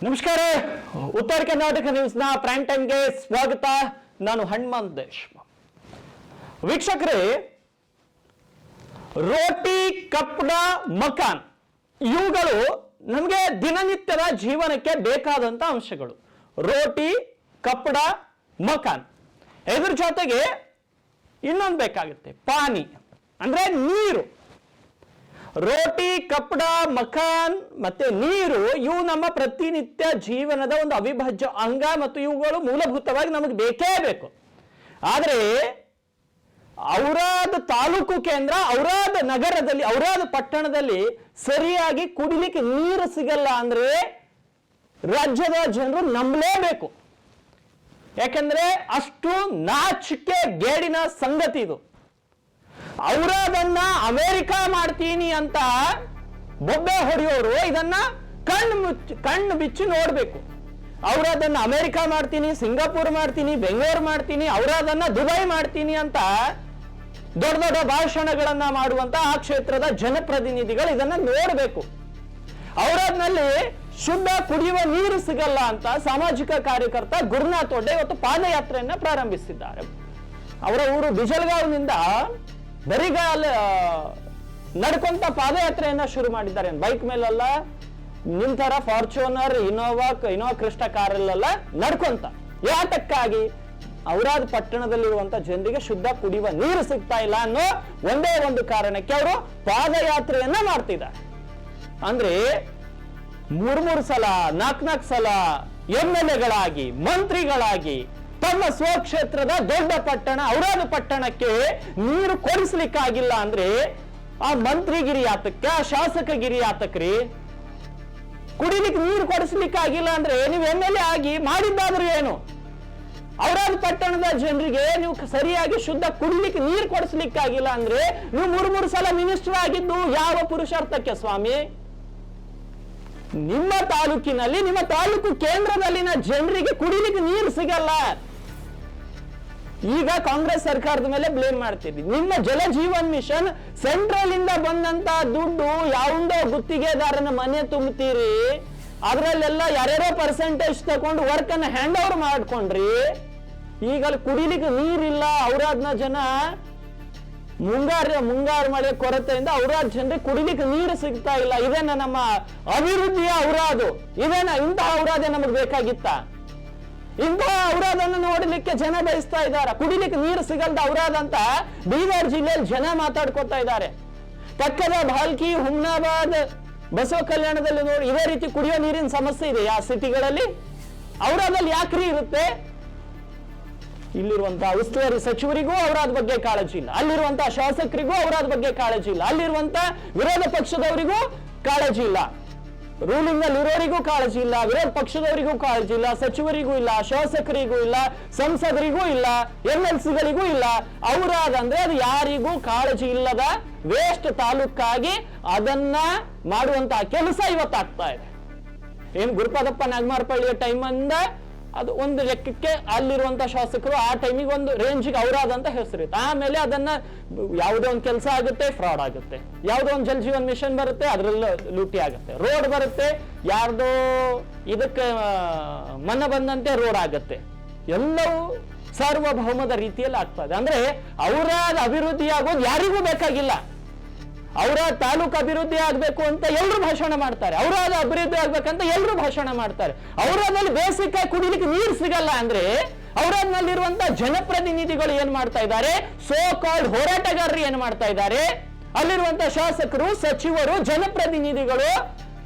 ನಮಸ್ಕಾರ. ಉತ್ತರ ಕರ್ನಾಟಕ ನ್ಯೂಸ್ನ ಪ್ರೈಮ್ ಟೈಮ್ಗೆ ಸ್ವಾಗತ. ನಾನು ಹನುಮಂತ್ ದೇಶ್ಮುಖ್. ವೀಕ್ಷಕರೇ, ರೋಟಿ, ಕಪ್ಪಡ, ಮಕಾನ್ ಇವುಗಳು ನಮಗೆ ದಿನನಿತ್ಯದ ಜೀವನಕ್ಕೆ ಬೇಕಾದಂತ ಅಂಶಗಳು. ರೋಟಿ, ಕಪ್ಪಡ, ಮಕಾನ್. ಇದ್ರ ಜೊತೆಗೆ ಇನ್ನೊಂದು ಬೇಕಾಗುತ್ತೆ, ಪಾನಿ ಅಂದ್ರೆ ನೀರು. ರೋಟಿ, ಕಪ್ಪಡ, ಮಕಾನ್ ಮತ್ತೆ ನೀರು ಇವು ನಮ್ಮ ಪ್ರತಿನಿತ್ಯ ಜೀವನದ ಒಂದು ಅವಿಭಾಜ್ಯ ಅಂಗ ಮತ್ತು ಇವುಗಳು ಮೂಲಭೂತವಾಗಿ ನಮಗೆ ಬೇಕೇ ಬೇಕು. ಆದರೆ ಔರಾದ್ ತಾಲೂಕು ಕೇಂದ್ರ, ಔರಾದ್ ನಗರದಲ್ಲಿ, ಔರಾದ್ ಪಟ್ಟಣದಲ್ಲಿ ಸರಿಯಾಗಿ ಕುಡಿಲಿಕ್ಕೆ ನೀರು ಸಿಗಲ್ಲ ಅಂದ್ರೆ ರಾಜ್ಯದ ಜನರು ನಂಬಲೇಬೇಕು. ಯಾಕಂದ್ರೆ ಅಷ್ಟು ನಾಚಿಕೆ ಗೇಡಿನ ಸಂಗತಿ ಇದು. ಔರಾದನ್ನ ಅಮೆರಿಕ ಮಾಡ್ತೀನಿ ಅಂತ ಬೊಬ್ಬೆ ಹೊಡೆಯೋರು ಇದನ್ನ ಕಣ್ಣು ಬಿಚ್ಚಿ ನೋಡ್ಬೇಕು. ಔರಾದನ್ನ ಅಮೆರಿಕ ಮಾಡ್ತೀನಿ, ಸಿಂಗಾಪುರ್ ಮಾಡ್ತೀನಿ, ಬೆಂಗಳೂರು ಮಾಡ್ತೀನಿ, ಔರಾದನ್ನ ದುಬೈ ಮಾಡ್ತೀನಿ ಅಂತ ದೊಡ್ಡ ದೊಡ್ಡ ಭಾಷಣಗಳನ್ನ ಮಾಡುವಂತ ಆ ಕ್ಷೇತ್ರದ ಜನಪ್ರತಿನಿಧಿಗಳು ಇದನ್ನ ನೋಡ್ಬೇಕು. ಔರಾದ್ನಲ್ಲಿ ಶುದ್ಧ ಕುಡಿಯುವ ನೀರು ಸಿಗಲ್ಲ ಅಂತ ಸಾಮಾಜಿಕ ಕಾರ್ಯಕರ್ತ ಗುರುನಾಥ್ ಒಡ್ಡೆ ಇವತ್ತು ಪಾದಯಾತ್ರೆಯನ್ನ ಪ್ರಾರಂಭಿಸಿದ್ದಾರೆ. ಅವರ ಊರು ಬಿಜಲ್ಗಾವ್ನಿಂದ ಬರಿಗಾಲ ನಡ್ಕೊಂತ ಪಾದಯಾತ್ರೆಯನ್ನ ಶುರು ಮಾಡಿದ್ದಾರೆ. ಬೈಕ್ ಮೇಲೆಲ್ಲ, ನಿಂತರ ಫಾರ್ಚೂನರ್, ಇನೋವಾ ಕ್ರಿಸ್ಟ ಕಾರಲ್ಲೆಲ್ಲ ನಡ್ಕೊಂತ. ಯಾತಕ್ಕಾಗಿ? ಔರಾದ್ ಪಟ್ಟಣದಲ್ಲಿರುವಂತ ಜನರಿಗೆ ಶುದ್ಧ ಕುಡಿಯುವ ನೀರು ಸಿಗ್ತಾ ಇಲ್ಲ ಅನ್ನೋ ಒಂದೇ ಒಂದು ಕಾರಣಕ್ಕೆ ಅವರು ಪಾದಯಾತ್ರೆಯನ್ನ ಮಾಡ್ತಿದ್ದಾರೆ. ಅಂದ್ರೆ ಮೂರ್ ಸಲ, ನಾಲ್ಕು ಸಲ MLA-ಗಳಾಗಿ, ಮಂತ್ರಿಗಳಾಗಿ ತಮ್ಮ ಸ್ವಕ್ಷೇತ್ರದ ದೊಡ್ಡ ಪಟ್ಟಣ ಔರಾದ್ ಪಟ್ಟಣಕ್ಕೆ ನೀರು ಕೊಡಿಸ್ಲಿಕ್ಕಾಗಿಲ್ಲ ಅಂದ್ರೆ ಆ ಮಂತ್ರಿಗಿರಿ ಆತಕ್ಕ, ಆ ಶಾಸಕಗಿರಿ ಆತಕ್ರಿ. ಕುಡಿಲಿಕ್ಕೆ ನೀರು ಕೊಡಿಸ್ಲಿಕ್ಕಾಗಿಲ್ಲ ಅಂದ್ರೆ ನೀವು MLA ಆಗಿ ಮಾಡಿದ್ದಾದ್ರೂ ಏನು? ಔರಾದ್ ಪಟ್ಟಣದ ಜನರಿಗೆ ನೀವು ಸರಿಯಾಗಿ ಶುದ್ಧ ಕುಡಿಲಿಕ್ಕೆ ನೀರು ಕೊಡಿಸ್ಲಿಕ್ಕಾಗಿಲ್ಲ ಅಂದ್ರೆ ನೀವು ಮೂರು ಸಲ ಮಿನಿಸ್ಟರ್ ಆಗಿದ್ದು ಯಾವ ಪುರುಷಾರ್ಥಕ್ಕೆ ಸ್ವಾಮಿ? ನಿಮ್ಮ ತಾಲೂಕಿನಲ್ಲಿ, ನಿಮ್ಮ ತಾಲೂಕು ಕೇಂದ್ರದಲ್ಲಿನ ಜನರಿಗೆ ಕುಡಿಲಿಕ್ಕೆ ನೀರು ಸಿಗಲ್ಲ. ಈಗ ಕಾಂಗ್ರೆಸ್ ಸರ್ಕಾರದ ಮೇಲೆ ಬ್ಲೇಮ್ ಮಾಡ್ತೀರಿ. ನಿಮ್ಮ ಜಲ ಜೀವನ್ ಮಿಷನ್ ಸೆಂಟ್ರಲ್ ಇಂದ ಬಂದಂತ ದುಡ್ಡು ಯಾವುದೋ ಗುತ್ತಿಗೆದಾರನ ಮನೆ ತುಂಬುತ್ತೀರಿ, ಅದರಲ್ಲೆಲ್ಲ ಯಾರ್ಯಾರೋ ಪರ್ಸೆಂಟೇಜ್ ತಗೊಂಡು ವರ್ಕ್ ಅನ್ನ ಹ್ಯಾಂಡ್ ಓವರ್ ಮಾಡ್ಕೊಂಡ್ರಿ. ಈಗ ಅಲ್ಲಿ ಕುಡಿಲಿಕ್ಕೆ ನೀರಿಲ್ಲ. ಔರಾದ್ನ ಜನ ಮುಂಗಾರು ಮಳೆ ಕೊರತೆಯಿಂದ ಔರಾದ್ ಜನರಿಗೆ ಕುಡಿಲಿಕ್ಕೆ ನೀರು ಸಿಗ್ತಾ ಇಲ್ಲ. ಇದೇನ ನಮ್ಮ ಅಭಿವೃದ್ಧಿಯ ಔರಾದು? ಇದೇನ ಇಂತಹ ಔರಾದೆ ನಮಗೆ ಬೇಕಾಗಿತ್ತ? ಇಂತಹ ಔರಾದನ್ನು ನೋಡಲಿಕ್ಕೆ ಜನ ಬಯಸ್ತಾ ಇದ್ದಾರೆ. ಕುಡಿಲಿಕ್ಕೆ ನೀರು ಸಿಗಲ್ದ ಔರಾದ್ ಅಂತ ಬೀದರ್ ಜಿಲ್ಲೆಯಲ್ಲಿ ಜನ ಮಾತಾಡ್ಕೊತಾ ಇದ್ದಾರೆ. ಪಕ್ಕದ ಭಾಲ್ಕಿ, ಹುಮ್ನಾಬಾದ್, ಬಸವ ಕಲ್ಯಾಣದಲ್ಲಿ ನೋಡಿ ಇದೇ ರೀತಿ ಕುಡಿಯೋ ನೀರಿನ ಸಮಸ್ಯೆ ಇದೆ ಆ ಸಿಟಿಗಳಲ್ಲಿ. ಔರಾದಲ್ಲಿ ಯಾಕ್ರಿ ಇರುತ್ತೆ? ಇಲ್ಲಿರುವಂತಹ ಉಸ್ತುವಾರಿ ಸಚಿವರಿಗೂ ಔರಾದ್ ಬಗ್ಗೆ ಕಾಳಜಿ ಇಲ್ಲ, ಅಲ್ಲಿರುವಂತಹ ಶಾಸಕರಿಗೂ ಔರಾದ್ ಬಗ್ಗೆ ಕಾಳಜಿ ಇಲ್ಲ, ಅಲ್ಲಿರುವಂತಹ ವಿರೋಧ ಪಕ್ಷದವರಿಗೂ ಕಾಳಜಿ ಇಲ್ಲ, ರೂಲಿಂಗ್ ನಲ್ಲಿ ಇರೋರಿಗೂ ಕಾಳಜಿ ಇಲ್ಲ, ವಿರೋಧ ಪಕ್ಷದವರಿಗೂ ಕಾಳಜಿ ಇಲ್ಲ, ಸಚಿವರಿಗೂ ಇಲ್ಲ, ಶಾಸಕರಿಗೂ ಇಲ್ಲ, ಸಂಸದರಿಗೂ ಇಲ್ಲ, MLC-ಗಳಿಗೂ ಇಲ್ಲ. ಔರಾದ್ ಅಂದ್ರೆ ಅದು ಯಾರಿಗೂ ಕಾಳಜಿ ಇಲ್ಲದ ವೇಸ್ಟ್ ತಾಲೂಕಾಗಿ ಅದನ್ನ ಮಾಡುವಂತಹ ಕೆಲಸ ಇವತ್ತಾಗ್ತಾ ಇದೆ. ಏನ್ ಗುರುಪಾದಪ್ಪ ನಾಗಮಾರಪಳ್ಳಿಯ ಟೈಮ್ ಅಂದ ಅದು ಒಂದು ಲೆಕ್ಕಕ್ಕೆ ಅಲ್ಲಿರುವಂತ ಶಾಸಕರು ಆ ಟೈಮಿಗೆ ಒಂದು ರೇಂಜಿಗೆ ಔರಾದ್ ಅಂತ ಹೆಸರಿತ್ತು. ಆಮೇಲೆ ಅದನ್ನ ಯಾವುದೋ ಒಂದು ಕೆಲಸ ಆಗುತ್ತೆ, ಫ್ರಾಡ್ ಆಗುತ್ತೆ. ಯಾವುದೋ ಒಂದು ಜಲ್ ಜೀವನ್ ಮಿಷನ್ ಬರುತ್ತೆ, ಅದ್ರಲ್ಲೂ ಲೂಟಿ ಆಗುತ್ತೆ. ರೋಡ್ ಬರುತ್ತೆ, ಯಾರ್ದೋ ಇದಕ್ಕೆ ಮನ ಬಂದಂತೆ ರೋಡ್ ಆಗುತ್ತೆ. ಎಲ್ಲವೂ ಸಾರ್ವಭೌಮದ ರೀತಿಯಲ್ಲಿ ಆಗ್ತದೆ. ಅಂದ್ರೆ ಔರಾದ್ ಅಭಿವೃದ್ಧಿ ಆಗೋದು ಯಾರಿಗೂ ಬೇಕಾಗಿಲ್ಲ. ಔರಾದ್ ತಾಲೂಕು ಅಭಿವೃದ್ಧಿ ಆಗ್ಬೇಕು ಅಂತ ಎಲ್ಲರೂ ಭಾಷಣ ಮಾಡ್ತಾರೆ, ಔರಾದ್ ಅಭಿವೃದ್ಧಿ ಆಗ್ಬೇಕಂತ ಎಲ್ಲರೂ ಭಾಷಣ ಮಾಡ್ತಾರೆ. ಔರಾದ್ನಲ್ಲಿ ಬೇಸಿಕ್ ಆಗಿ ಕುಡಿಲಿಕ್ಕೆ ನೀರು ಸಿಗಲ್ಲ ಅಂದ್ರೆ ಔರಾದ್ನಲ್ಲಿರುವಂತ ಜನಪ್ರತಿನಿಧಿಗಳು ಏನ್ ಮಾಡ್ತಾ ಇದ್ದಾರೆ? ಸೋ ಕಾಲ್ಡ್ ಹೋರಾಟಗಾರರು ಏನ್ ಮಾಡ್ತಾ ಇದ್ದಾರೆ? ಅಲ್ಲಿರುವಂತ ಶಾಸಕರು, ಸಚಿವರು, ಜನಪ್ರತಿನಿಧಿಗಳು,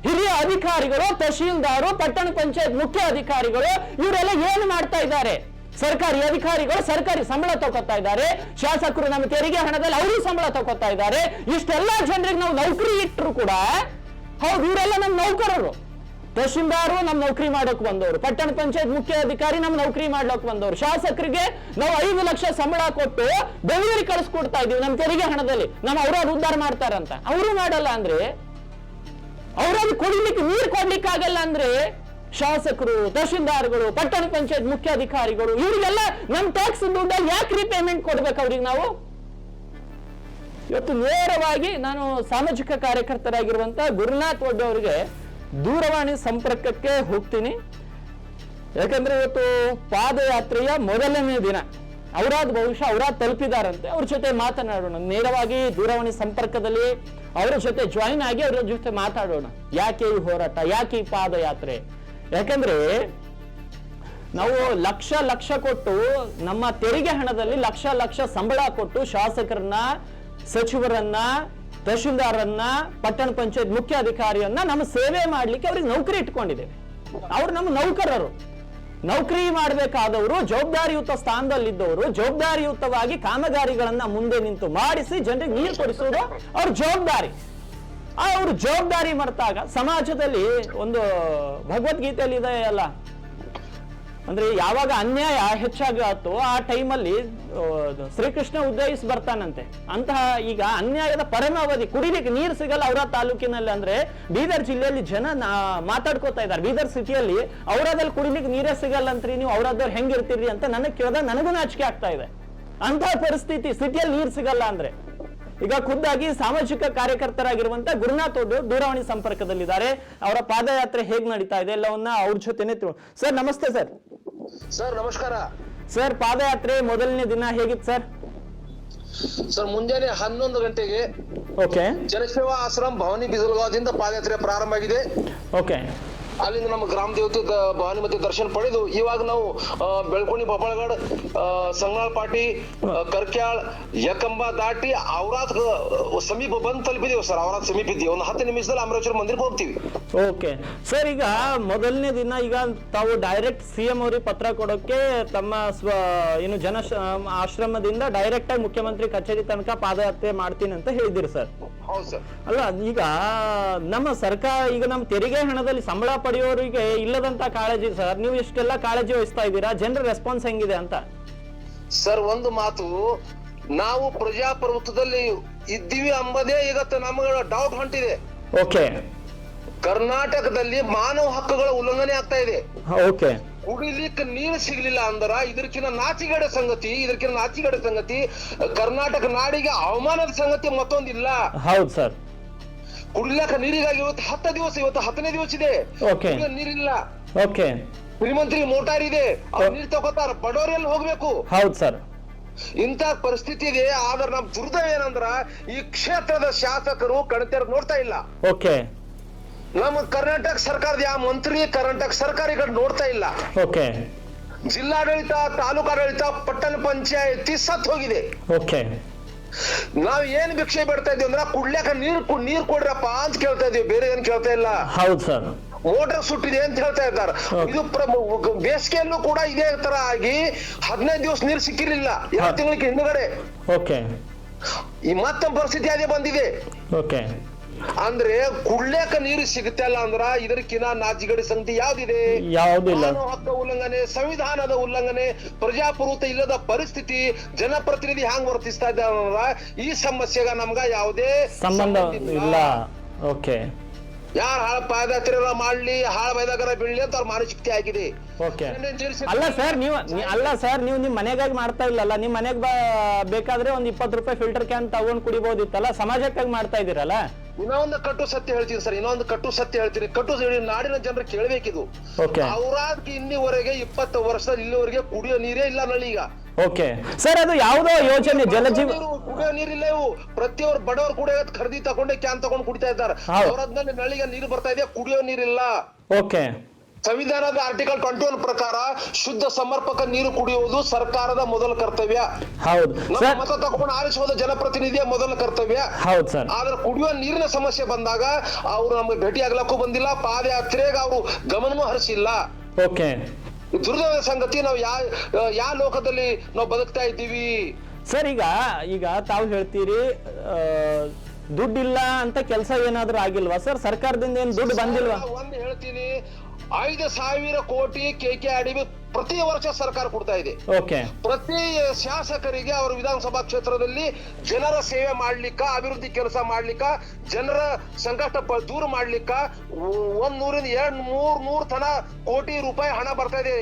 ಹಿರಿಯ ಅಧಿಕಾರಿಗಳು, ತಹಶೀಲ್ದಾರು, ಪಟ್ಟಣ ಪಂಚಾಯತ್ ಮುಖ್ಯ ಅಧಿಕಾರಿಗಳು ಇವರೆಲ್ಲ ಏನು ಮಾಡ್ತಾ ಇದ್ದಾರೆ? ಸರ್ಕಾರಿ ಅಧಿಕಾರಿಗಳು ಸರ್ಕಾರಿ ಸಂಬಳ ತಗೋತಾ ಇದ್ದಾರೆ, ಶಾಸಕರು ನಮ್ಮ ತೆರಿಗೆ ಹಣದಲ್ಲಿ ಅವರು ಸಂಬಳ ತಗೋತಾ ಇದ್ದಾರೆ. ಇಷ್ಟೆಲ್ಲ ಜನರಿಗೆ ನಾವು ನೌಕರಿ ಇಟ್ಟರು ಕೂಡ, ಹೌದು ಇವರೆಲ್ಲ ನಮ್ಮ ನೌಕರರು. ತಹಶೀಲ್ದಾರು ನಮ್ಮ ನೌಕರಿ ಮಾಡೋಕ್ ಬಂದವರು, ಪಟ್ಟಣ ಪಂಚಾಯತ್ ಮುಖ್ಯ ಅಧಿಕಾರಿ ನಮ್ಮ ನೌಕರಿ ಮಾಡ್ಲಿಕ್ಕೆ ಬಂದವರು, ಶಾಸಕರಿಗೆ ನಾವು 5 ಲಕ್ಷ ಸಂಬಳ ಕೊಟ್ಟು ಬೆಂಗಳೂರಿಗೆ ಕಳಿಸ್ಕೊಡ್ತಾ ಇದೀವಿ ನಮ್ಮ ತೆರಿಗೆ ಹಣದಲ್ಲಿ, ನಮ್ಮ ಔರಾದ್ ಉದ್ಧಾರ ಮಾಡ್ತಾರಂತ. ಅವರು ಮಾಡಲ್ಲ ಅಂದ್ರೆ, ಔರಾದ್ ಕೊಡ್ಲಿಕ್ಕೆ ನೀರು ಕೊಡ್ಲಿಕ್ಕೆ ಆಗಲ್ಲ ಅಂದ್ರೆ ಶಾಸಕರು, ತಹಶೀಲ್ದಾರ್ಗಳು, ಪಟ್ಟಣ ಪಂಚಾಯತ್ ಮುಖ್ಯ ಅಧಿಕಾರಿಗಳು ಇವರಿಗೆಲ್ಲ ನಮ್ಮ ಟ್ಯಾಕ್ಸ್ ದುಡ್ಡಲ್ಲಿ ಯಾಕೆ ರೀಪೇಮೆಂಟ್ ಕೊಡ್ಬೇಕು ಅವ್ರಿಗೆ ನಾವು? ಇವತ್ತು ನೇರವಾಗಿ ನಾನು ಸಾಮಾಜಿಕ ಕಾರ್ಯಕರ್ತರಾಗಿರುವಂತ ಗುರುನಾಥ್ ಒಡ್ಡೆ ಅವರಿಗೆ ದೂರವಾಣಿ ಸಂಪರ್ಕಕ್ಕೆ ಹೋಗ್ತೀನಿ. ಯಾಕಂದ್ರೆ ಇವತ್ತು ಪಾದಯಾತ್ರೆಯ ಮೊದಲನೇ ದಿನ. ಬಹುಶಃ ಔರಾದ್ ತಲುಪಿದಾರಂತೆ. ಅವ್ರ ಜೊತೆ ಮಾತನಾಡೋಣ, ನೇರವಾಗಿ ದೂರವಾಣಿ ಸಂಪರ್ಕದಲ್ಲಿ ಅವರ ಜೊತೆ ಜಾಯಿನ್ ಆಗಿ ಅವರ ಜೊತೆ ಮಾತಾಡೋಣ. ಯಾಕೆ ಈ ಹೋರಾಟ, ಯಾಕೆ ಈ ಪಾದಯಾತ್ರೆ? ಯಾಕಂದ್ರೆ ನಾವು ಲಕ್ಷ ಕೊಟ್ಟು, ನಮ್ಮ ತೆರಿಗೆ ಹಣದಲ್ಲಿ ಲಕ್ಷ ಸಂಬಳ ಕೊಟ್ಟು ಶಾಸಕರನ್ನ, ಸಚಿವರನ್ನ, ತಹಶೀಲ್ದಾರನ್ನ, ಪಟ್ಟಣ ಪಂಚಾಯತ್ ಮುಖ್ಯ ಅಧಿಕಾರಿಯನ್ನ ನಮ್ಮ ಸೇವೆ ಮಾಡ್ಲಿಕ್ಕೆ ಅವ್ರಿಗೆ ನೌಕರಿ ಇಟ್ಕೊಂಡಿದ್ದೇವೆ. ಅವ್ರು ನಮ್ಮ ನೌಕರರು. ನೌಕರಿ ಮಾಡಬೇಕಾದವರು, ಜವಾಬ್ದಾರಿಯುತ ಸ್ಥಾನದಲ್ಲಿದ್ದವರು, ಜವಾಬ್ದಾರಿಯುತವಾಗಿ ಕಾಮಗಾರಿಗಳನ್ನ ಮುಂದೆ ನಿಂತು ಮಾಡಿಸಿ ಜನರಿಗೆ ನೀರು ಕೊಡಿಸುವುದು ಅವ್ರ ಜವಾಬ್ದಾರಿ. ಅವ್ರ ಜವಾಬ್ದಾರಿ ಮರೆತಾಗ ಸಮಾಜದಲ್ಲಿ ಒಂದು ಭಗವದ್ಗೀತೆಯಲ್ಲಿ ಇದೆ ಅಲ್ಲ, ಅಂದ್ರೆ ಯಾವಾಗ ಅನ್ಯಾಯ ಹೆಚ್ಚಾಗತ್ತೋ ಆ ಟೈಮಲ್ಲಿ ಶ್ರೀಕೃಷ್ಣ ಉದಯಿಸಿ ಬರ್ತಾನಂತೆ. ಅಂತಹ ಈಗ ಅನ್ಯಾಯದ ಪರಮಾವಧಿ, ಕುಡಿಲಿಕ್ಕೆ ನೀರು ಸಿಗಲ್ಲ ಔರಾದ್ ತಾಲೂಕಿನಲ್ಲಿ. ಅಂದ್ರೆ ಬೀದರ್ ಜಿಲ್ಲೆಯಲ್ಲಿ ಜನ ಮಾತಾಡ್ಕೋತಾ ಇದ್ದಾರೆ, ಬೀದರ್ ಸಿಟಿಯಲ್ಲಿ ಔರಾದಲ್ಲಿ ಕುಡಿಲಿಕ್ಕೆ ನೀರೇ ಸಿಗಲ್ಲ ಅಂತ್ರಿ, ನೀವು ಔರಾದವ್ರು ಹೆಂಗಿರ್ತೀರಿ ಅಂತ ನನಗೆ ಕೇಳಿದಾಗ ನನಗೂ ನಾಚಿಕೆ ಆಗ್ತಾ ಇದೆ. ಅಂತಹ ಪರಿಸ್ಥಿತಿ, ಸಿಟಿಯಲ್ಲಿ ನೀರು ಸಿಗಲ್ಲ ಅಂದ್ರೆ. ಈಗ ಖುದ್ದಾಗಿ ಸಾಮಾಜಿಕ ಕಾರ್ಯಕರ್ತರಾಗಿರುವಂತ ಗುರುನಾಥ್ ಅವರು ದೂರವಾಣಿ ಸಂಪರ್ಕದಲ್ಲಿದ್ದಾರೆ. ಅವರ ಪಾದಯಾತ್ರೆ ಹೇಗ್ ನಡೀತಾ ಇದೆ ಎಲ್ಲವನ್ನ ಅವ್ರ ಜೊತೆನೆ ಸರ್, ನಮಸ್ತೆ ಸರ್. ಸರ್ ನಮಸ್ಕಾರ ಸರ್. ಪಾದಯಾತ್ರೆ ಮೊದಲನೇ ದಿನ ಹೇಗಿತ್ತು ಸರ್? ಸರ್ ಮುಂಜಾನೆ 11 ಗಂಟೆಗೆ ಓಕೆ ಜನಸೇವಾ ಆಶ್ರಮ ಭವಾನಿ ಬಿಸಲಗಾವದಿಂದ ಪಾದಯಾತ್ರೆ ಪ್ರಾರಂಭ ಆಗಿದೆ. ಓಕೆ. ಅಲ್ಲಿಂದ ನಮ್ಮ ಗ್ರಾಮ ದೇವತೆ ಭವಾನಿ ಮತ್ತೆ ದರ್ಶನ ಪಡೆದು ಇವಾಗ ನಾವು ಬೆಳ್ಕೊಣಿ ಬಬ್ಬಳಗಡ್, ಸಂಗನಾಳ್ ಪಾಟಿ, ಕರ್ಕ್ಯಾಳ್, ಯಕಂಬ ದಾಟಿ ಔರಾದ್ ಸಮೀಪ ಬಂದು ತಲುಪಿದೀವಿ ಸರ್. ಔರಾದ್ ಸಮೀಪ ಇದ್ದೀವಿ. ಒಂದು 10 ನಿಮಿಷದಲ್ಲಿ ಅಮರೇಶ್ವರ ಮಂದಿರಕ್ಕೆ ಹೋಗ್ತೀವಿ. Okay sir. ಈಗ ಮೊದಲನೇ ದಿನ ಈಗ ತಾವು ಡೈರೆಕ್ಟ್ ಸಿಎಂ ಅವ್ರಿಗೆ ಪತ್ರ ಕೊಡೋಕೆ ತಮ್ಮ ಏನು ಜನ ಆಶ್ರಮದಿಂದ ಡೈರೆಕ್ಟ್ ಆಗಿ ಮುಖ್ಯಮಂತ್ರಿ ಕಚೇರಿ ತನಕ ಪಾದಯಾತ್ರೆ ಮಾಡ್ತೀನಿ ಅಂತ ಹೇಳಿದಿರಿ ಸರ್. ಹೌದು ಸರ್. ಅಲ್ಲ, ಈಗ ನಮ್ಮ ಸರ್ಕಾರ, ಈಗ ನಮ್ಮ ತೆರಿಗೆ ಹಣದಲ್ಲಿ ಸಂಬಳ ಪಡೆಯೋರಿಗೆ ಇಲ್ಲದಂತ ಕಾಳಜಿ ಸರ್. ನೀವು ಎಷ್ಟೆಲ್ಲ ಕಾಳಜಿ ವಹಿಸ್ತಾ ಇದ್ದೀರಾ, ಜನರ ರೆಸ್ಪಾನ್ಸ್ ಹೆಂಗಿದೆ ಅಂತ? ಸರ್ ಒಂದು ಮಾತು, ನಾವು ಪ್ರಜಾಪ್ರಭುತ್ವದಲ್ಲಿ ಇದ್ದೀವಿ ಅಂಬದೇ ಇವತ್ತು ನಮಗೆ ಡೌಟ್ ಹೊಂಟಿದೆ. ಓಕೆ. ಕರ್ನಾಟಕದಲ್ಲಿ ಮಾನವ ಹಕ್ಕುಗಳ ಉಲ್ಲಂಘನೆ ಆಗ್ತಾ ಇದೆ. ಓಕೆ. ಕುಡಿಲಿಕ್ಕೆ ನೀರು ಸಿಗ್ಲಿಲ್ಲ ಅಂದ್ರ ಇದಕ್ಕಿಂತ ನಾಚಿಗೇಡ ಸಂಗತಿ ಕರ್ನಾಟಕ ನಾಡಿಗೆ ಅವಮಾನದ ಸಂಗತಿ ಮತ್ತೊಂದಿಲ್ಲ. ಹೌದು ಸರ್. ಕುಡಿಲಿಕ್ಕೆ ನೀರಿಗಾಗಿ ಇವತ್ತು 10 ದಿವಸ, ಇವತ್ತು 10ನೇ ದಿವಸ ಇದೆ, ನೀರಿಲ್ಲ. ಓಕೆ. ಶ್ರೀಮಂತರಿಗೆ ಮೋಟಾರ್ ಇದೆ, ಅವ್ರು ನೀರು ತಗೋತಾರ, ಬಡವರೆಲ್ಲ ಹೋಗ್ಬೇಕು. ಹೌದು ಸರ್. ಇಂತ ಪರಿಸ್ಥಿತಿ ಇದೆ. ಆದ್ರೆ ನಮ್ ದುರ್ದೈವ ಏನಂದ್ರ ಈ ಕ್ಷೇತ್ರದ ಶಾಸಕರು ಕಣತೆರ್ ನೋಡ್ತಾ ಇಲ್ಲ. ಓಕೆ. ನಮ್ಮ ಕರ್ನಾಟಕ ಸರ್ಕಾರದ ಯಾವ ಮಂತ್ರಿ ಕರ್ನಾಟಕ ಸರ್ಕಾರ ಈ ಕಡೆ ನೋಡ್ತಾ ಇಲ್ಲ. ಓಕೆ. ಜಿಲ್ಲಾಡಳಿತ, ತಾಲೂಕಾಡಳಿತ, ಪಟ್ಟಣ ಪಂಚಾಯತಿ ಸತ್ ಹೋಗಿದೆ. ಓಕೆ. ನಾವ್ ಏನ್ ಭಿಕ್ಷೆ ಬಿಡ್ತಾ ಇದೀವಿ ಅಂದ್ರ ಕುಡ್ಲಿಕ್ಕೆ ನೀರ್ ಕೊಡ್ರಪ್ಪ ಅಂತ ಕೇಳ್ತಾ ಇದೀವಿ, ಬೇರೆ ಏನ್ ಕೇಳ್ತಾ ಇಲ್ಲ. ಹೌದು ಸರ್. ಮೋಟರ್ ಸುಟ್ಟಿದೆ ಅಂತ ಹೇಳ್ತಾ ಇದ್ದಾರೆ. ಇದು ಬೇಸಿಗೆಯಲ್ಲೂ ಕೂಡ ಇದೇ ತರ ಆಗಿ 15 ದಿವಸ ನೀರು ಸಿಕ್ಕಿರ್ಲಿಲ್ಲ, 2 ತಿಂಗಳಿಗೆ ಹಿಂದುಗಡೆ. ಓಕೆ. ಈ ಮತ್ತೊಂದು ಪರಿಸ್ಥಿತಿ ಅದೇ ಬಂದಿದೆ. ಓಕೆ. ಅಂದ್ರೆ ಕುಡ್ಲೇಕ ನೀರು ಸಿಗುತ್ತೆ ಅಲ್ಲ ಅಂದ್ರ ಇದಕ್ಕಿನ್ನ ನಾಚಿಗಡಿ ಸಂಗತಿ ಯಾವ್ದಿದೆ? ಯಾವುದಿಲ್ಲ. ಮಾನವ ಹಕ್ಕ ಉಲ್ಲಂಘನೆ, ಸಂವಿಧಾನದ ಉಲ್ಲಂಘನೆ, ಪ್ರಜಾಪ್ರಭುತ್ವ ಇಲ್ಲದ ಪರಿಸ್ಥಿತಿ, ಜನಪ್ರತಿನಿಧಿ ಹ್ಯಾಂಗ್ ವರ್ತಿಸ್ತಾ ಇದ್ದಾರ, ಈ ಸಮಸ್ಯೆಗ ನಮ್ಗ ಯಾವುದೇ ಸಂಬಂಧ ಇಲ್ಲ. ಓಕೆ. ಯಾರು ಹಾಳ ಪಾದಯಾತ್ರೆ ಮಾಡ್ಲಿ, ಹಾಳ ಬೈದಾಗರ ಬೀಳ್ಲಿ ಅಂತ ಅವ್ರ ಮಾನಸಿಕತೆ ಆಗಿದೆ. ಅಲ್ಲ ಸರ್, ನೀವು ನಿಮ್ ಮನೆಗಾಗಿ ಮಾಡ್ತಾ ಇಲ್ಲಲ್ಲ. ನಿಮ್ ಮನೆಗ್ ಬೇಕಾದ್ರೆ ಒಂದ್ 20 ರೂಪಾಯಿ ಫಿಲ್ಟರ್ ಕ್ಯಾನ್ ತಗೊಂಡ್ ಕುಡಿಬಹುದಿತ್ತಲ್ಲ, ಸಮಾಜಕ್ಕಾಗಿ ಮಾಡ್ತಾ ಇದೀರಲ್ಲ. ಇನ್ನೊಂದು ಕಟ್ಟು ಸತ್ಯ ಹೇಳ್ತೀನಿ ಸರ್, ನಾಡಿನ ಜನರು ಕೇಳಬೇಕಿದು. ಔರಾದ್ಗೆ ಇನ್ನಿವರೆಗೆ 20 ವರ್ಷದಲ್ಲಿ ಇಲ್ಲಿವರೆಗೆ ಕುಡಿಯೋ ನೀರೇ ಇಲ್ಲ ನಳ್ಳಿಗ. Okay sir. ಅದು ಯಾವುದೋ ಯೋಜನೆ ಜಲಜೀವ ಕುಡಿಯೋ ನೀರಿಲ್ಲ. ಇವು ಪ್ರತಿಯೊಬ್ಬರು ಬಡವರು ಕೂಡ ಖರೀದಿ ತಗೊಂಡೆ ಕ್ಯಾನ್ ತಗೊಂಡು ಕುಡಿತಾ ಇದ್ದಾರೆ. ಔರಾದ್ನಲ್ಲಿ ನಳ್ಳಿಗೆ ನೀರು ಬರ್ತಾ ಇದೆ, ಕುಡಿಯೋ ನೀರಿಲ್ಲ. ಓಕೆ. ಸಂವಿಧಾನದ ಆರ್ಟಿಕಲ್ 21 ಪ್ರಕಾರ ಶುದ್ಧ ಸಮರ್ಪಕ ನೀರು ಕುಡಿಯುವುದು ಸರ್ಕಾರದ ಮೊದಲ ಕರ್ತವ್ಯ. ಹೌದು. ಮತ ತಗೊಂಡು ಆರಿಸುವುದು ಜನಪ್ರತಿನಿಧಿಯ ಮೊದಲ ಕರ್ತವ್ಯ. ಹೌದು ಸರ್. ಆದ್ರೆ ಕುಡಿಯುವ ನೀರಿನ ಸಮಸ್ಯೆ ಬಂದಾಗ ಅವ್ರು ನಮ್ಗೆ ಭೇಟಿ ಆಗ್ಲಕ್ಕೂ ಬಂದಿಲ್ಲ, ಪಾದಯಾತ್ರೆಗೆ ಅವರು ಗಮನವೂ ಹರಿಸಿಲ್ಲ. ಓಕೆ. ದುರ್ದೈವ ಸಂಗತಿ. ನಾವು ಯಾವ ಲೋಕದಲ್ಲಿ ನಾವು ಬದುಕ್ತಾ ಇದ್ದೀವಿ ಸರ್? ಈಗ ತಾವು ಹೇಳ್ತೀರಿ ದುಡ್ಡಿಲ್ಲ ಅಂತ ಕೆಲಸ ಏನಾದ್ರೂ ಆಗಿಲ್ವಾ ಸರ್? ಸರ್ಕಾರದಿಂದ ಏನ್ ದುಡ್ಡು ಬಂದಿಲ್ವಾ? ಒಂದು ಹೇಳ್ತೀನಿ, 5,000 ಕೋಟಿ KKRDB ಪ್ರತಿ ವರ್ಷ ಸರ್ಕಾರ ಕೊಡ್ತಾ ಇದೆ. ಓಕೆ. ಪ್ರತಿ ಶಾಸಕರಿಗೆ ಅವ್ರ ವಿಧಾನಸಭಾ ಕ್ಷೇತ್ರದಲ್ಲಿ ಜನರ ಸೇವೆ ಮಾಡ್ಲಿಕ್ಕ, ಅಭಿವೃದ್ಧಿ ಕೆಲಸ ಮಾಡ್ಲಿಕ್ಕ, ಜನರ ಸಂಕಷ್ಟ ದೂರ ಮಾಡ್ಲಿಕ್ಕ 100-200-300 ತನ ಕೋಟಿ ರೂಪಾಯಿ ಹಣ ಬರ್ತಾ ಇದೆ.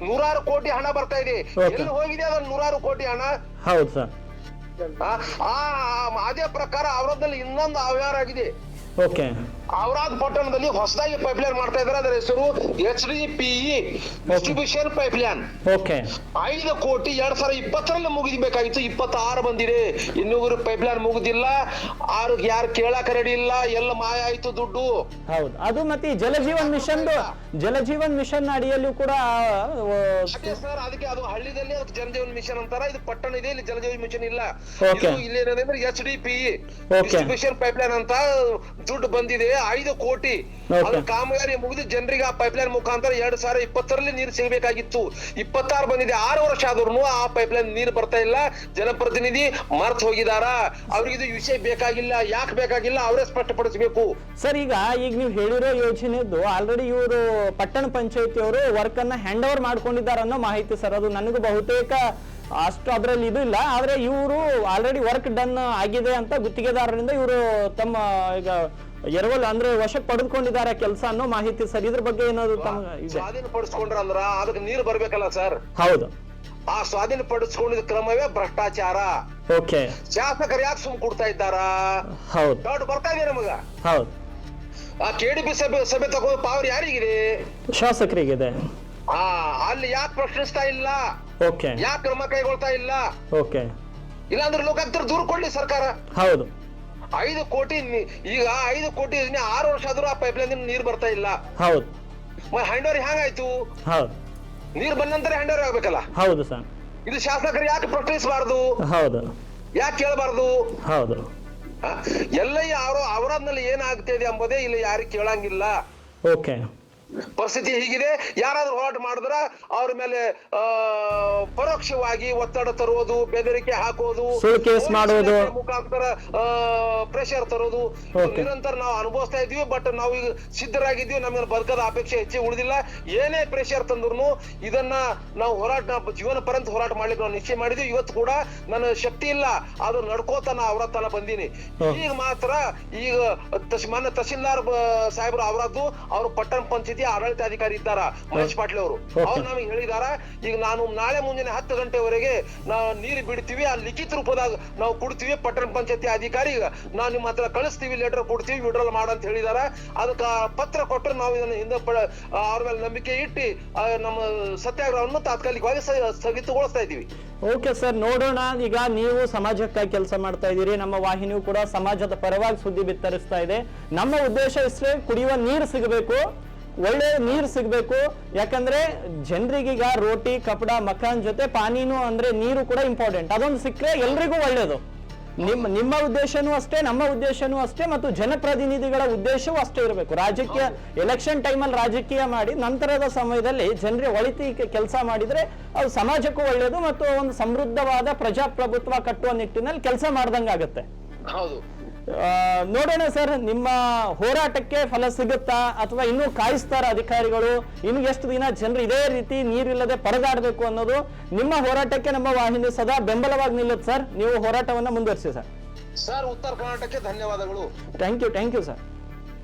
100 ಕೋಟಿ ಹಣ ಬರ್ತಾ ಇದೆ. ಎಲ್ಲಿ ಹೋಗಿದೆ ಅದನ್ನ 100 ಕೋಟಿ ಹಣ? ಹೌದು ಸರ್. ಅದೇ ಪ್ರಕಾರ ಅವರದ್ದಲ್ಲಿ ಇನ್ನೊಂದು ಅವ್ಯವಹಾರ ಆಗಿದೆ. ಓಕೆ. ಔರಾದ್ ಪಟ್ಟಣದಲ್ಲಿ ಹೊಸದಾಗಿ ಪೈಪ್ಲೈನ್ ಮಾಡ್ತಾ ಇದ್ದಾರೆ. ಅದರ ಹೆಸರು HDPE ಡಿಸ್ಟ್ರಿಬ್ಯೂಷನ್ ಪೈಪ್ಲೈನ್. ಓಕೆ 5 ಕೋಟಿ 2020ರಲ್ಲಿ ಮುಗಿಬೇಕಾಗಿತ್ತು, 26 ಬಂದಿದೆ. ಇನ್ನೂ ಪೈಪ್ಲೈನ್ ಮುಗಿದಿಲ್ಲ. ಯಾರು ಕೇಳಾಕ ರೆಡಿ ಇಲ್ಲ, ಎಲ್ಲ ಮಾಯ ಆಯ್ತು ದುಡ್ಡು. ಹೌದು, ಅದು ಮತ್ತೆ ಜಲಜೀವನ್ ಮಿಷನ್ ಅಡಿಯಲ್ಲೂ ಕೂಡ ಸರ್, ಅದಕ್ಕೆ ಅದು ಹಳ್ಳಿದಲ್ಲಿ ಅದಕ್ಕೆ ಜಲಜೀವನ್ ಮಿಷನ್ ಅಂತಾರ. ಇದು ಪಟ್ಟಣ ಇದೆ, ಇಲ್ಲಿ ಜಲಜೀವನ್ ಮಿಷನ್ ಇಲ್ಲ. ಇಲ್ಲಿ ಏನಂದ್ರೆ HDPE ಡಿಸ್ಟ್ರಿಬ್ಯೂಷನ್ ಪೈಪ್ಲೈನ್ ಅಂತ ದುಡ್ಡು ಬಂದಿದೆ 5 ಕೋಟಿ. ಅದು ಕಾಮಗಾರಿ ಮುಗಿದು ಜನರಿಗೆ ಆ ಪೈಪ್ಲೈನ್ ಮುಖಾಂತರ 2020ರಲ್ಲಿ ನೀರು ಸಿಗಬೇಕಾಗಿತ್ತು. 26 ಬಂದಿದೆ. 6 ವರ್ಷ ಆದ್ರೂ ಆ ಪೈಪ್ಲೈನ್ ನೀರು ಬರ್ತಾ ಇಲ್ಲ. ಜನಪ್ರತಿನಿಧಿ ಮರ್ತ್ ಹೋಗಿದಾರ. ಅವ್ರಿಗೆ ಇದು ವಿಷಯ ಬೇಕಾಗಿಲ್ಲ. ಯಾಕೆ ಬೇಕಾಗಿಲ್ಲ ಅವರೇ ಸ್ಪಷ್ಟಪಡಿಸಬೇಕು ಸರ್. ಈಗ ನೀವು ಹೇಳಿರೋ ಯೋಜನೆದ್ದು ಆಲ್ರೆಡಿ ಇವರು ಪಟ್ಟಣ ಪಂಚಾಯತಿಯವರು ವರ್ಕ್ ಅನ್ನ ಹ್ಯಾಂಡ್ ಓವರ್ ಮಾಡ್ಕೊಂಡಿದ್ದಾರೆ ಅನ್ನೋ ಮಾಹಿತಿ ಸರ್. ಅದು ನನಗೂ ಬಹುತೇಕ ಅಷ್ಟು ಅದರಲ್ಲಿ ಇದು ಇಲ್ಲ. ಆದ್ರೆ ಇವರು ಆಲ್ರೆಡಿ ವರ್ಕ್ ಡನ್ ಆಗಿದೆ ಅಂತ ಗುತ್ತಿಗೆದಾರರಿಂದ ಇವರು ತಮ್ಮ ಈಗ ಎರವಲ್ ಅಂದ್ರೆ ವಶಕ್ಕೆ ಪಡೆದುಕೊಂಡಿದ್ದಾರೆ ಕೆಲಸ ಅನ್ನೋ ಮಾಹಿತಿ ಸರ್. ಇದ್ರ ಬಗ್ಗೆ ಏನಾದ್ರು ಸ್ವಾಧೀನ ಪಡಿಸ್ಕೊಂಡ್ರ ಅಂದ್ರ ಅದಕ್ಕೆ ನೀರು ಬರ್ಬೇಕಲ್ಲ ಸರ್. ಹೌದು, ಆ ಸ್ವಾಧೀನ ಪಡಿಸ್ಕೊಂಡಿದ್ದ ಕ್ರಮವೇ ಭ್ರಷ್ಟಾಚಾರ. ಓಕೆ, ಶಾಸಕರು ಯಾಕೆ ಸುಮ್ ಕೊಡ್ತಾ ಇದ್ದಾರ? ಹೌದು, ಡೌಟ್ ಬರ್ತಾ ಇದೆ ನಮಗ. ಹೌದು, ಆ KDP ಸಭೆ ತಗೋ ಪವರ್ ಯಾರಿಗಿದೆ? ಶಾಸಕರಿಗಿದೆ. ಅಲ್ಲಿ ಯಾಕೆ ಪ್ರಶ್ನಿಸ್ತಾ ಇಲ್ಲ? ಓಕೆ, ಯಾಕೆ ಕ್ರಮ ಕೈಗೊಳ್ತಾ ಇಲ್ಲ? ಓಕೆ, ಇಲ್ಲಾಂದ್ರೆ ಲೋಕಾಯುಕ್ತರು ದೂರ ಕೊಡ್ಲಿ ಸರ್ಕಾರ. ಹೌದು, 5 ಕೋಟಿ ಈಗ 5 ಕೋಟಿ 6 ವರ್ಷ ಆದ್ರೂ ಆ ಪೈಪ್ಲೈನ್ ನೀರು ಬರ್ತಾ ಇಲ್ಲ. ಹೌದು, ಹ್ಯಾಂಡ್ ಓವರ್ ಹ್ಯಾಂಗಾಯ್ತು? ಹೌದು, ನೀರು ಬಂದ ನಂತರ ಹ್ಯಾಂಡ್ ಓವರ್ ಆಗ್ಬೇಕಲ್ಲ. ಹೌದು ಸರ್. ಇದು ಶಾಸಕರು ಯಾಕೆ ಪ್ರಶ್ನಿಸಬಾರ್ದು? ಹೌದು, ಯಾಕೆ ಕೇಳಬಾರ್ದು? ಹೌದು, ಎಲ್ಲ ಅವರಲ್ಲಿ ಏನಾಗ್ತಿದೆ ಎಂಬುದೇ ಇಲ್ಲಿ ಯಾರಿಗೆ ಕೇಳಂಗಿಲ್ಲ. ಓಕೆ, ಪರಿಸ್ಥಿತಿ ಹೀಗಿದೆ. ಯಾರಾದ್ರೂ ಹೋರಾಟ ಮಾಡಿದ್ರ ಅವ್ರ ಮೇಲೆ ಪರೋಕ್ಷವಾಗಿ ಒತ್ತಡ ತರುವುದು, ಬೆದರಿಕೆ ಹಾಕೋದು, ಕೇಸ್ ಮಾಡೋದು, ಮುಖಾಂತರ ಪ್ರೆಷರ್ ತರೋದು ನಿರಂತರ ನಾವು ಅನುಭವಿಸ್ತಾ ಇದೀವಿ. ಬಟ್ ನಾವು ಈಗ ಸಿದ್ಧರಾಗಿದ್ದೀವಿ. ನಮಗೆ ಬದುಕದ ಅಪೇಕ್ಷೆ ಹೆಚ್ಚಿಗೆ ಉಳಿದಿಲ್ಲ. ಏನೇ ಪ್ರೆಷರ್ ತಂದ್ರು ಇದನ್ನ ನಾವು ಜೀವನ ಪರ್ಯಂತ ಹೋರಾಟ ಮಾಡ್ಲಿಕ್ಕೆ ನಾವು ನಿಶ್ಚಯ ಮಾಡಿದ್ವಿ. ಇವತ್ತು ಕೂಡ ನನ್ನ ಶಕ್ತಿ ಇಲ್ಲ, ಅದು ನಡ್ಕೋತ ನಾ ಅವರ ತನ ಬಂದೀನಿ. ಈಗ ಮಾತ್ರ ಈಗ ಮಾನ್ಯ ತಹಶೀಲ್ದಾರ್ ಸಾಹೇಬ್ರು ಅವರದ್ದು ಅವರು ಪಟ್ಟಣ ಪಂಚಾಯತಿ ಆಡಳಿತಾಧಿಕಾರಿ ಇದ್ದಾರ ಮಹೇಶ್ ಪಾಟೀಲ್ ಅವರು. ಅವ್ರು ನಮಗೆ ಹೇಳಿದಾರ, ಈಗ ನಾನು ನಾಳೆ ಮುಂಜಾನೆ 10 ಗಂಟೆವರೆಗೆ ನಾವು ನೀರು ಬಿಡ್ತೀವಿ, ಆ ಲಿಖಿತ ರೂಪದಾಗ ನಾವು ಕೊಡ್ತೀವಿ. ಪಟ್ಟಣ ಪಂಚಾಯತಿ ಅಧಿಕಾರಿ ನಾವು ನಿಮ್ಮ ಹತ್ರ ಕಳಿಸ್ತೀವಿ, ಲೆಟರ್ ಕೊಡ್ತೀವಿ, ವಿಡ್ರಾಲ್ ಮಾಡಂತ ಹೇಳಿದಾರ. ಅದಕ್ಕೆ ಪತ್ರ ಕೊಟ್ಟರೆ ನಾವು ಇದನ್ನ ಹಿಂದೆ ಅವ್ರ ಮೇಲೆ ನಂಬಿಕೆ ಇಟ್ಟು ನಮ್ಮ ಸತ್ಯಾಗ್ರಹವನ್ನು ತಾತ್ಕಾಲಿಕವಾಗಿ ಸ್ಥಗಿತಗೊಳಿಸ್ತಾ ಇದ್ದೀವಿ. ಓಕೆ ಸರ್, ನೋಡೋಣ. ಈಗ ನೀವು ಸಮಾಜಕ್ಕಾಗಿ ಕೆಲಸ ಮಾಡ್ತಾ ಇದ್ದೀರಿ, ನಮ್ಮ ವಾಹಿನಿಯು ಕೂಡ ಸಮಾಜದ ಪರವಾಗಿ ಸುದ್ದಿ ಬಿತ್ತರಿಸ್ತಾ ಇದೆ. ನಮ್ಮ ಉದ್ದೇಶ ಇಷ್ಟೇ, ಕುಡಿಯುವ ನೀರು ಸಿಗಬೇಕು, ಒಳ್ಳೆ ನೀರು ಸಿಗಬೇಕು. ಯಾಕಂದ್ರೆ ಜನರಿಗೀಗ ರೋಟಿ ಕಪಡ ಮಕಾನ್ ಜೊತೆ ಪಾನಿನೂ ಅಂದ್ರೆ ನೀರು ಕೂಡ ಇಂಪಾರ್ಟೆಂಟ್. ಅದೊಂದು ಸಿಕ್ಕರೆ ಎಲ್ರಿಗೂ ಒಳ್ಳೇದು. ನಿಮ್ಮ ಉದ್ದೇಶನೂ ಅಷ್ಟೇ, ನಮ್ಮ ಉದ್ದೇಶನೂ ಅಷ್ಟೇ, ಮತ್ತು ಜನಪ್ರತಿನಿಧಿಗಳ ಉದ್ದೇಶವೂ ಅಷ್ಟೇ ಇರಬೇಕು. ರಾಜಕೀಯ ಎಲೆಕ್ಷನ್ ಟೈಮಲ್ಲಿ ರಾಜಕೀಯ ಮಾಡಿ ನಂತರದ ಸಮಯದಲ್ಲಿ ಜನರಿಗೆ ಒಳಿತಿ ಕೆಲಸ ಮಾಡಿದ್ರೆ ಅದು ಸಮಾಜಕ್ಕೂ ಒಳ್ಳೇದು ಮತ್ತು ಒಂದು ಸಮೃದ್ಧವಾದ ಪ್ರಜಾಪ್ರಭುತ್ವ ಕಟ್ಟುವ ನಿಟ್ಟಿನಲ್ಲಿ ಕೆಲಸ ಮಾಡ್ದಂಗಾಗತ್ತೆ. ಹೌದು, ನೋಡೋಣ ಸರ್, ನಿಮ್ಮ ಹೋರಾಟಕ್ಕೆ ಫಲ ಸಿಗುತ್ತಾ ಅಥವಾ ಇನ್ನೂ ಕಾಯಿಸ್ತಾರ ಅಧಿಕಾರಿಗಳು? ಇನ್ನು ಎಷ್ಟು ದಿನ ಜನರು ಇದೇ ರೀತಿ ನೀರಿಲ್ಲದೆ ಪರದಾಡಬೇಕು ಅನ್ನೋದು? ನಿಮ್ಮ ಹೋರಾಟಕ್ಕೆ ನಮ್ಮ ವಾಹಿನಿ ಸದಾ ಬೆಂಬಲವಾಗಿ ನಿಲ್ಲುತ್ತೆ ಸರ್. ನೀವು ಹೋರಾಟವನ್ನ ಮುಂದುವರಿಸಿ ಸರ್. ಸರ್, ಉತ್ತರ ಕರ್ನಾಟಕಕ್ಕೆ ಧನ್ಯವಾದಗಳು. Thank you sir.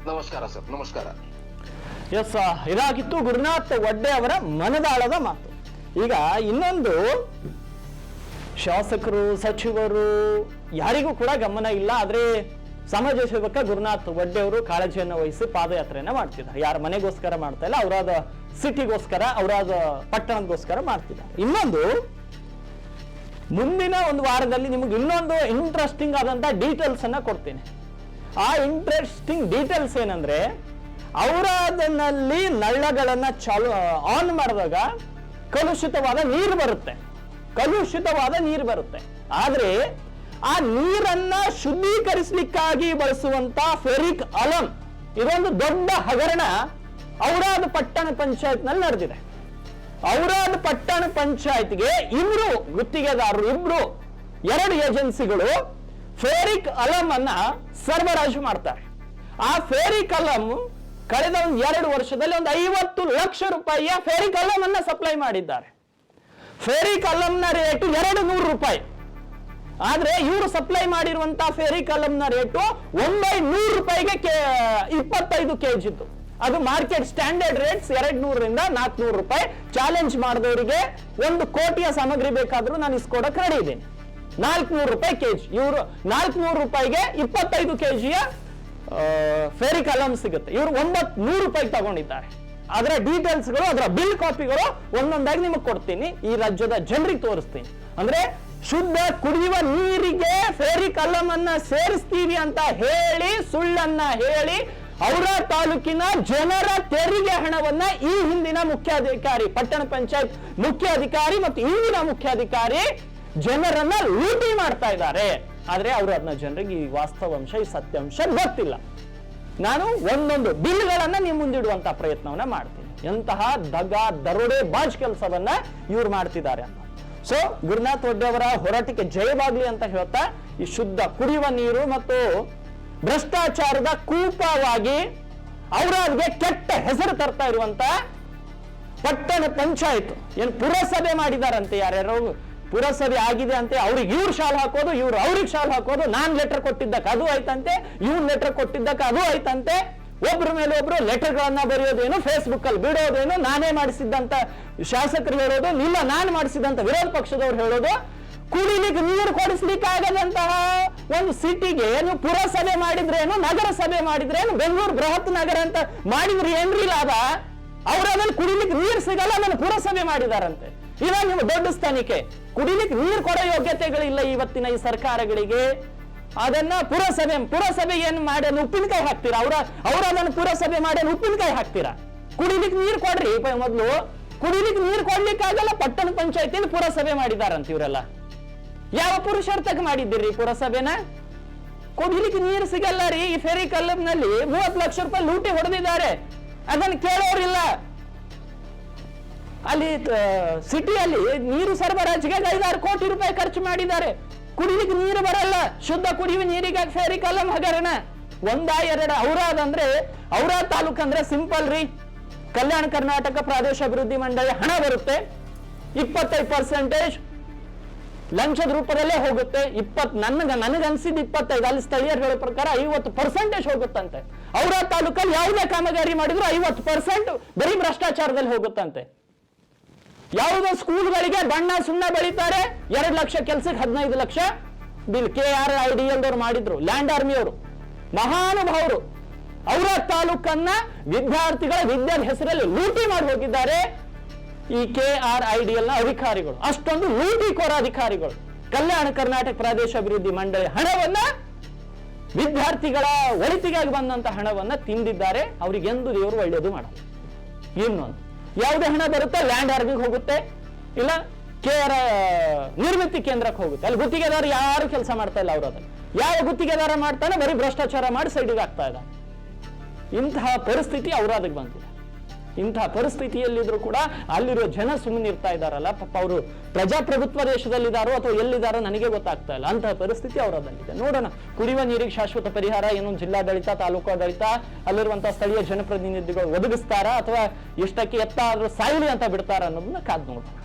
ನಮಸ್ಕಾರ ಸರ್, ನಮಸ್ಕಾರ. ಎಸ್, ಇದಾಗಿತ್ತು ಗುರುನಾಥ್ ವಡ್ಡೆ ಅವರ ಮನದಾಳದ ಮಾತು. ಈಗ ಇನ್ನೊಂದು, ಶಾಸಕರು ಸಚಿವರು ಯಾರಿಗೂ ಕೂಡ ಗಮನ ಇಲ್ಲ, ಆದ್ರೆ ಸಮಾಜ ಸೇವಕ ಗುರುನಾಥ್ ವಡ್ಡೆ ಅವರು ಕಾಳಜಿಯನ್ನು ವಹಿಸಿ ಪಾದಯಾತ್ರೆಯನ್ನ ಮಾಡ್ತಿದ್ದಾರೆ. ಯಾರ ಮನೆಗೋಸ್ಕರ ಮಾಡ್ತಾ ಇಲ್ಲ, ಅವರಾದ ಸಿಟಿಗೋಸ್ಕರ, ಅವರಾದ ಪಟ್ಟಣಗೋಸ್ಕರ ಮಾಡ್ತಿದ್ದಾರೆ. ಇನ್ನೊಂದು, ಮುಂದಿನ ಒಂದು ವಾರದಲ್ಲಿ ನಿಮಗೆ ಇನ್ನೊಂದು ಇಂಟ್ರೆಸ್ಟಿಂಗ್ ಆದಂತ ಡೀಟೇಲ್ಸ್ ಅನ್ನ ಕೊಡ್ತೀನಿ. ಆ ಇಂಟ್ರೆಸ್ಟಿಂಗ್ ಡೀಟೇಲ್ಸ್ ಏನಂದ್ರೆ, ಔರಾದನಲ್ಲಿ ನಳ್ಳಗಳನ್ನ ಆನ್ ಮಾಡಿದಾಗ ಕಲುಷಿತವಾದ ನೀರು ಬರುತ್ತೆ. ಆದ್ರೆ ಆ ನೀರನ್ನ ಶುದ್ಧೀಕರಿಸಲಿಕ್ಕಾಗಿ ಬಳಸುವಂತ ಫೆರಿಕ್ ಅಲಂ, ಇದೊಂದು ದೊಡ್ಡ ಹಗರಣ ಔರಾದ್ ಪಟ್ಟಣ ಪಂಚಾಯತ್ ನಲ್ಲಿ ನಡೆದಿದೆ. ಔರಾದ್ ಪಟ್ಟಣ ಪಂಚಾಯತ್ಗೆ ಇಬ್ರು ಗುತ್ತಿಗೆದಾರರು, 2 ಏಜೆನ್ಸಿಗಳು ಫೆರಿಕ್ ಅಲಂ ಅನ್ನ ಸರಬರಾಜು ಮಾಡ್ತಾರೆ. ಆ ಫೆರಿಕ್ ಅಲಂ ಕಳೆದ 2 ವರ್ಷದಲ್ಲಿ 50 ಲಕ್ಷ ರೂಪಾಯಿಯ ಫೆರಿಕ್ ಅಲಂ ಅನ್ನ ಸಪ್ಲೈ ಮಾಡಿದ್ದಾರೆ. ಫೆರಿಕ್ ಅಲಂನ ರೇಟು 200 ರೂಪಾಯಿ. ಆದ್ರೆ ಇವರು ಸಪ್ಲೈ ಮಾಡಿರುವಂತಹ ಫೆರಿಕ್ ಅಲಂನ ರೇಟು 900 ರೂಪಾಯಿಗೆ 25 kg ಇತ್ತು. ಅದು ಮಾರ್ಕೆಟ್ ಸ್ಟ್ಯಾಂಡರ್ಡ್ ರೇಟ್ಸ್ 200ರಿಂದ 400 ರೂಪಾಯಿ. ಚಾಲೆಂಜ್ ಮಾಡಿದವರಿಗೆ 1 ಕೋಟಿಯ ಸಾಮಗ್ರಿ ಬೇಕಾದ್ರೂ ನಾನು ಇಸ್ಕೊಡಕ್ ರೆಡಿ ಇದ್ದೀನಿ. 400 ರೂಪಾಯಿ ಕೆಜಿ. ಇವರು 400 ರೂಪಾಯಿಗೆ 25 kgಯ ಫೆರಿಕ್ ಅಲಾರ್ಮ್ ಸಿಗುತ್ತೆ. ಇವರು 900 ರೂಪಾಯಿ ತಗೊಂಡಿದ್ದಾರೆ. ಅದರ ಡೀಟೇಲ್ಸ್ಗಳು, ಅದರ ಬಿಲ್ ಕಾಪಿಗಳು ಒಂದೊಂದಾಗಿ ನಿಮಗೆ ಕೊಡ್ತೀನಿ, ಈ ರಾಜ್ಯದ ಜನರಿಗೆ ತೋರಿಸ್ತೀನಿ. ಅಂದ್ರೆ ಶುದ್ಧ ಕುಡಿಯುವ ನೀರಿಗೆ ಫೆರಿಕ್ ಅಲಾರ್ಮ್ ಅನ್ನ ಸೇರಿಸ್ತೀವಿ ಅಂತ ಹೇಳಿ, ಸುಳ್ಳನ್ನ ಹೇಳಿ, ಔರಾದ್ ತಾಲೂಕಿನ ಜನರ ತೆರಿಗೆ ಹಣವನ್ನ ಈ ಹಿಂದಿನ ಮುಖ್ಯಾಧಿಕಾರಿ, ಪಟ್ಟಣ ಪಂಚಾಯತ್ ಮುಖ್ಯಾಧಿಕಾರಿ ಮತ್ತು ಇಂದಿನ ಮುಖ್ಯಾಧಿಕಾರಿ ಜನರನ್ನ ಲೂಟಿ ಮಾಡ್ತಾ ಇದ್ದಾರೆ. ಆದ್ರೆ ಔರಾದ್ನ ಜನರಿಗೆ ಈ ವಾಸ್ತವಾಂಶ, ಈ ಸತ್ಯಾಂಶ ಗೊತ್ತಿಲ್ಲ. ನಾನು ಒಂದೊಂದು ಬಿಲ್ಗಳನ್ನ ನೀವು ಮುಂದಿಡುವಂತ ಪ್ರಯತ್ನವನ್ನ ಮಾಡ್ತೀನಿ. ಎಂತಹ ದರೋಡೆ ಬಾಜ್ ಕೆಲಸವನ್ನ ಇವ್ರು ಮಾಡ್ತಿದ್ದಾರೆ ಅಂತ. ಸೊ ಗುರುನಾಥ್ ರೆಡ್ಡಿ ಅವರ ಹೋರಾಟಕ್ಕೆ ಜಯವಾಗ್ಲಿ ಅಂತ ಹೇಳ್ತಾ, ಈ ಶುದ್ಧ ಕುಡಿಯುವ ನೀರು ಮತ್ತು ಭ್ರಷ್ಟಾಚಾರದ ಕೂಪವಾಗಿ ಔರಾದ್ಗೆ ಕೆಟ್ಟ ಹೆಸರು ತರ್ತಾ ಇರುವಂತ ಪಟ್ಟಣ ಪಂಚಾಯತ್ ಏನು ಪುರಸಭೆ ಮಾಡಿದಾರಂತೆ, ಯಾರ್ಯಾರು ಪುರಸಭೆ ಆಗಿದೆ ಅಂತೆ, ಅವ್ರಿಗೆ ಇವ್ರು ಶಾಲ್ ಹಾಕೋದು, ಇವ್ರು ಅವ್ರಿಗೆ ಶಾಲ್ ಹಾಕೋದು, ನಾನ್ ಲೆಟರ್ ಕೊಟ್ಟಿದ್ದಕ್ಕೆ ಅದು ಆಯ್ತಂತೆ, ಇವ್ನು ಲೆಟರ್ ಕೊಟ್ಟಿದ್ದಕ್ಕೆ ಅದು ಆಯ್ತಂತೆ, ಒಬ್ರ ಮೇಲೆ ಒಬ್ರು ಲೆಟರ್ ಗಳನ್ನ ಬರೆಯೋದೇನು, ಫೇಸ್ಬುಕ್ ಅಲ್ಲಿ ಬಿಡೋದೇನು, ನಾನೇ ಮಾಡಿಸಿದ್ದಂತ ಶಾಸಕರು ಹೇಳೋದು, ಇಲ್ಲ ನಾನು ಮಾಡಿಸಿದಂತ ವಿರೋಧ ಪಕ್ಷದವ್ರು ಹೇಳೋದು. ಕುಡಿಲಿಕ್ಕೆ ನೀರು ಕೊಡಿಸ್ಲಿಕ್ಕೆ ಆಗದಂತಹ ಒಂದು ಸಿಟಿಗೆ ನೀವು ಪುರಸಭೆ ಮಾಡಿದ್ರೇನು, ನಗರ ಸಭೆ ಮಾಡಿದ್ರೇನು, ಬೆಂಗಳೂರು ಬೃಹತ್ ನಗರ ಅಂತ ಮಾಡಿದ್ರೆ ಏನ್ರಿ ಲಾಭ? ಅವ್ರಲ್ಲಿ ಕುಡಿಲಿಕ್ಕೆ ನೀರು ಸಿಗಲ್ಲ, ಅದನ್ನು ಪುರಸಭೆ ಮಾಡಿದಾರಂತೆ. ಇವಾಗ ನಿಮ್ಮ ದೊಡ್ಡ ಸ್ಥಾನಿಕೆ, ಕುಡಿಲಿಕ್ಕೆ ನೀರು ಕೊಡೋ ಯೋಗ್ಯತೆಗಳಿಲ್ಲ ಇವತ್ತಿನ ಈ ಸರ್ಕಾರಗಳಿಗೆ. ಅದನ್ನ ಪುರಸಭೆ ಏನ್ ಮಾಡಿ ಉಪ್ಪಿನಕಾಯಿ ಹಾಕ್ತೀರಾ? ಅವ್ರ ಅದನ್ನು ಪುರಸಭೆ ಮಾಡಿ ಉಪ್ಪಿನಕಾಯಿ ಹಾಕ್ತೀರಾ? ಕುಡಿಲಿಕ್ಕೆ ನೀರು ಕೊಡ್ರಿ ಮೊದಲು. ಕುಡಿಲಿಕ್ಕೆ ನೀರು ಕೊಡ್ಲಿಕ್ಕೆ ಆಗಲ್ಲ, ಪಟ್ಟಣ ಪಂಚಾಯತಿನ ಪುರಸಭೆ ಮಾಡಿದಾರಂತ ಇವರೆಲ್ಲ. ಯಾವ ಪುರುಷಾರ್ಥಕ್ಕೆ ಮಾಡಿದ್ದೀರಿ ಪುರಸಭೆನ? ಕುಡಿಲಿಕ್ಕೆ ನೀರು ಸಿಗಲ್ಲ ರೀ. ಈ ಫೆರಿಕ್ ಅಲಾರ್ಮ್ ನಲ್ಲಿ 30 ಲಕ್ಷ ರೂಪಾಯಿ ಲೂಟಿ ಹೊಡೆದಿದ್ದಾರೆ, ಅದನ್ನು ಕೇಳೋರಿಲ್ಲ. ಅಲ್ಲಿ ಸಿಟಿಯಲ್ಲಿ ನೀರು ಸರಬರಾಜಿಗೆ 5-6 ಕೋಟಿ ರೂಪಾಯಿ ಖರ್ಚು ಮಾಡಿದ್ದಾರೆ. ಕುಡಿಲಿಕ್ಕೆ ನೀರು ಬರಲ್ಲ. ಶುದ್ಧ ಕುಡಿಯುವ ನೀರಿಗೆ ಫೆರಿಕ್ ಅಲಾರ್ಮ್ ಹಗರಣ. 1-2 ಔರಾದ್ ಅಂದ್ರೆ, ಔರಾದ್ ತಾಲೂಕ್ ಅಂದ್ರೆ ಸಿಂಪಲ್ ರೀ. ಕಲ್ಯಾಣ ಕರ್ನಾಟಕ ಪ್ರದೇಶ ಅಭಿವೃದ್ಧಿ ಮಂಡಳಿ ಹಣ ಬರುತ್ತೆ, 25% ಲಂಚದ ರೂಪದಲ್ಲೇ ಹೋಗುತ್ತೆ. ನನಗನ್ಸಿದ್ದು 25, ಅಲ್ಲಿ ಸ್ಥಳೀಯರು ಹೇಳೋ ಪ್ರಕಾರ 50% ಹೋಗುತ್ತಂತೆ. ಔರಾದ್ ತಾಲೂಕಲ್ಲಿ ಯಾವುದೇ ಕಾಮಗಾರಿ ಮಾಡಿದ್ರು 50% ಬರೀ ಭ್ರಷ್ಟಾಚಾರದಲ್ಲಿ ಹೋಗುತ್ತಂತೆ. ಯಾವುದೋ ಸ್ಕೂಲ್ಗಳಿಗೆ ಬಣ್ಣ ಸುಣ್ಣ ಬೆಳೀತಾರೆ, 2 ಲಕ್ಷ ಕೆಲ್ಸಕ್ಕೆ 15 ಲಕ್ಷ ಬಿಲ್. KRIDL ದವ್ರು ಮಾಡಿದ್ರು, ಲ್ಯಾಂಡ್ ಆರ್ಮಿ ಅವರು ಮಹಾನುಭಾವರು. ಔರಾದ್ ತಾಲೂಕನ್ನ ವಿದ್ಯಾರ್ಥಿಗಳ ವಿದ್ಯಾದ ಹೆಸರಲ್ಲಿ ಲೂಟಿ ಮಾಡಿ ಹೋಗಿದ್ದಾರೆ ಈ KRIDL ನ ಅಧಿಕಾರಿಗಳು. ಅಷ್ಟೊಂದು ಲೂಟಿಕೋರ ಅಧಿಕಾರಿಗಳು. ಕಲ್ಯಾಣ ಕರ್ನಾಟಕ ಪ್ರದೇಶ ಅಭಿವೃದ್ಧಿ ಮಂಡಳಿ ಹಣವನ್ನ, ವಿದ್ಯಾರ್ಥಿಗಳ ಒಳಿತಿಗಾಗಿ ಬಂದಂತ ಹಣವನ್ನ ತಿಂದಿದ್ದಾರೆ. ಅವ್ರಿಗೆ ಎಂದು ದೇವರು ಒಳ್ಳೆಯದು ಮಾಡಲ್ಲ. ಇನ್ನೊಂದು, ಯಾವುದೇ ಹಣ ಬರುತ್ತೆ ಲ್ಯಾಂಡ್ ಆರ್ಮಿಗೆ ಹೋಗುತ್ತೆ, ಇಲ್ಲ KR ನಿರ್ಮಿತಿ ಕೇಂದ್ರಕ್ಕೆ ಹೋಗುತ್ತೆ. ಅಲ್ಲಿ ಗುತ್ತಿಗೆದಾರ ಯಾರು ಕೆಲಸ ಮಾಡ್ತಾ ಇಲ್ಲ. ಅವ್ರ ಯಾವ ಗುತ್ತಿಗೆದಾರ ಮಾಡ್ತಾನೆ, ಬರೀ ಭ್ರಷ್ಟಾಚಾರ ಮಾಡಿ ಸೈಡಿಗೆ ಆಗ್ತಾ ಇದ್ದ. ಇಂತಹ ಪರಿಸ್ಥಿತಿ ಔರಾದ್ಗೆ ಬಂದಿದೆ. ಇಂತಹ ಪರಿಸ್ಥಿತಿಯಲ್ಲಿದ್ರು ಕೂಡ ಅಲ್ಲಿರೋ ಜನ ಸುಮ್ಮನೆ ಇರ್ತಾ ಇದ್ದಾರಲ್ಲ. ಪಾಪ ಅವರು ಪ್ರಜಾಪ್ರಭುತ್ವ ದೇಶದಲ್ಲಿದ್ದಾರೋ ಅಥವಾ ಎಲ್ಲಿದ್ದಾರೋ ನನಗೆ ಗೊತ್ತಾಗ್ತಾ ಇಲ್ಲ. ಅಂತಹ ಪರಿಸ್ಥಿತಿ ಔರಾದಲ್ಲಿದೆ. ನೋಡೋಣ, ಕುಡಿಯುವ ನೀರಿಗೆ ಶಾಶ್ವತ ಪರಿಹಾರ ಏನು ಜಿಲ್ಲಾಡಳಿತ, ತಾಲೂಕು ಆಡಳಿತ, ಅಲ್ಲಿರುವಂತಹ ಸ್ಥಳೀಯ ಜನಪ್ರತಿನಿಧಿಗಳು ಒದಗಿಸ್ತಾರಾ ಅಥವಾ ಎಷ್ಟಕ್ಕೆ ಎತ್ತಾದ್ರೂ ಸಾಯಿಲಿ ಅಂತ ಬಿಡ್ತಾರ ಅನ್ನೋದನ್ನ ಕಾದ್ ನೋಡೋಣ.